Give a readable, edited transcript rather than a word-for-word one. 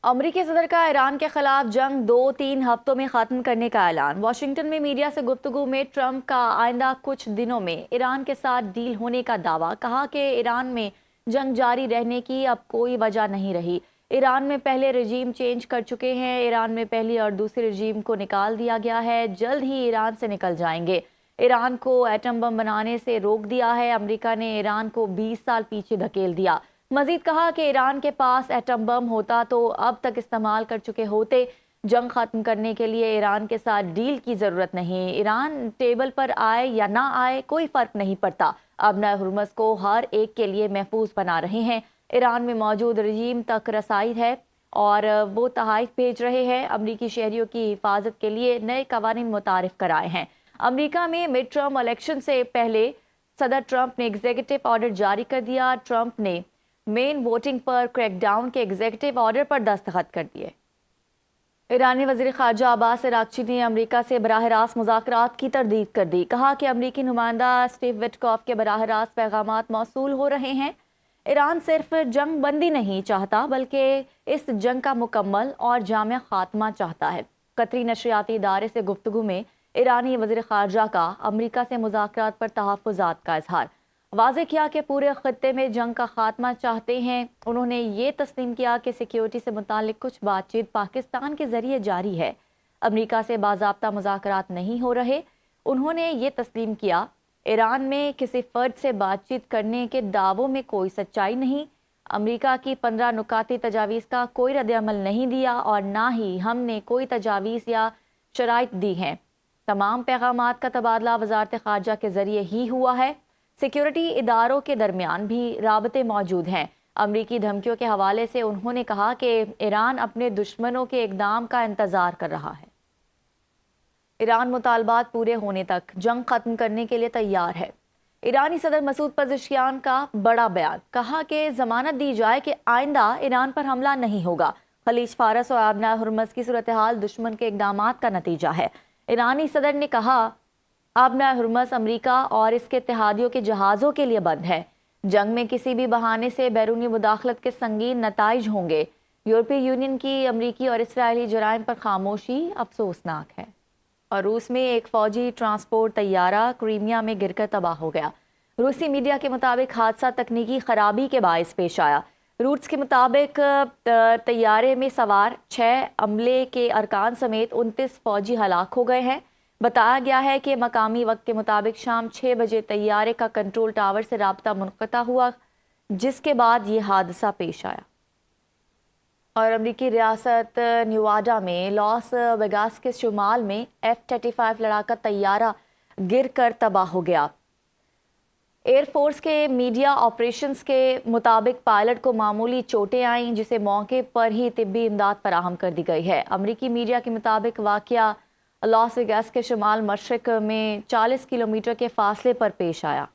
امریکی صدر کا ایران کے خلاف جنگ 2-3 ہفتوں میں ختم کرنے کا اعلان۔ واشنگٹن میں میڈیا سے گفتگو میں ٹرمپ کا آئندہ کچھ دنوں میں ایران کے ساتھ ڈیل ہونے کا دعویٰ، کہا کہ ایران میں جنگ جاری رہنے کی اب کوئی وجہ نہیں رہی۔ ایران میں پہلے رجیم چینج کر چکے ہیں، ایران میں پہلی اور دوسری رجیم کو نکال دیا گیا ہے، جلد ہی ایران سے نکل جائیں گے۔ ایران کو ایٹم بم بنانے سے روک دیا ہے، امریکہ نے ایران کو 20 سال پیچھے دھکیل دیا۔ مزید کہا کہ ایران کے پاس ایٹم بم ہوتا تو اب تک استعمال کر چکے ہوتے۔ جنگ ختم کرنے کے لیے ایران کے ساتھ ڈیل کی ضرورت نہیں، ایران ٹیبل پر آئے یا نہ آئے کوئی فرق نہیں پڑتا، اب نہ ہرمز کو ہر ایک کے لیے محفوظ بنا رہے ہیں۔ ایران میں موجود رجیم تک رسائی ہے اور وہ تحائف بھیج رہے ہیں، امریکی شہریوں کی حفاظت کے لیے نئے قوانین متعارف کرائے ہیں۔ امریکہ میں مڈ ٹرم الیکشن سے پہلے صدر ٹرمپ نے ایگزیکٹو آرڈر جاری کر دیا۔ ٹرمپ نے مین ووٹنگ پر کریک ڈاؤن کے ایگزیکٹو آرڈر پر دستخط کر دیے۔ ایرانی وزیر خارجہ عباس عراقچی نے امریکہ سے براہ راست مذاکرات کی تردید کر دی، کہا کہ امریکی نمائندہ اسٹیو وٹکاف کے براہ راست پیغامات موصول ہو رہے ہیں۔ ایران صرف جنگ بندی نہیں چاہتا بلکہ اس جنگ کا مکمل اور جامع خاتمہ چاہتا ہے۔ قطری نشریاتی ادارے سے گفتگو میں ایرانی وزیر خارجہ کا امریکہ سے مذاکرات پر تحفظات کا اظہار، واضح کیا کہ پورے خطے میں جنگ کا خاتمہ چاہتے ہیں۔ انہوں نے یہ تسلیم کیا کہ سیکیورٹی سے متعلق کچھ بات چیت پاکستان کے ذریعے جاری ہے، امریکہ سے باضابطہ مذاکرات نہیں ہو رہے۔ انہوں نے یہ تسلیم کیا ایران میں کسی فرد سے بات چیت کرنے کے دعووں میں کوئی سچائی نہیں، امریکہ کی 15 نکاتی تجاویز کا کوئی رد عمل نہیں دیا اور نہ ہی ہم نے کوئی تجاویز یا شرائط دی ہیں۔ تمام پیغامات کا تبادلہ وزارت خارجہ کے ذریعے ہی ہوا ہے۔ سیکیورٹی اداروں کے درمیان بھی رابطے موجود ہیں۔ امریکی دھمکیوں کے حوالے سے انہوں نے کہا کہ ایران اپنے دشمنوں کے اقدام کا انتظار کر رہا ہے۔ ایران مطالبات پورے ہونے تک جنگ ختم کرنے کے لیے تیار ہے۔ ایرانی صدر مسعود پزشکیان کا بڑا بیان، کہا کہ ضمانت دی جائے کہ آئندہ ایران پر حملہ نہیں ہوگا۔ خلیج فارس اور آبنائے ہرمز کی صورتحال دشمن کے اقدامات کا نتیجہ ہے۔ ایرانی صدر نے کہا آبنائے ہرمز امریکہ اور اس کے اتحادیوں کے جہازوں کے لیے بند ہے۔ جنگ میں کسی بھی بہانے سے بیرونی مداخلت کے سنگین نتائج ہوں گے۔ یورپی یونین کی امریکی اور اسرائیلی جرائم پر خاموشی افسوسناک ہے۔ اور روس میں ایک فوجی ٹرانسپورٹ طیارہ کرائمیا میں گر کر تباہ ہو گیا۔ روسی میڈیا کے مطابق حادثہ تکنیکی خرابی کے باعث پیش آیا۔ روٹس کے مطابق طیارے میں سوار 6 عملے کے ارکان سمیت 29 فوجی ہلاک ہو گئے ہیں۔ بتایا گیا ہے کہ مقامی وقت کے مطابق شام 6 بجے طیارے کا کنٹرول ٹاور سے رابطہ منقطع ہوا، جس کے بعد یہ حادثہ پیش آیا۔ اور امریکی ریاست نیواڈا میں لاس ویگاس کے شمال میں F-35 لڑاکا طیارہ گر کر تباہ ہو گیا۔ ایئر فورس کے میڈیا آپریشنز کے مطابق پائلٹ کو معمولی چوٹیں آئیں، جسے موقع پر ہی طبی امداد فراہم کر دی گئی ہے۔ امریکی میڈیا کے مطابق واقعہ لاس ویگاس کے شمال مشرق میں 40 کلومیٹر کے فاصلے پر پیش آیا۔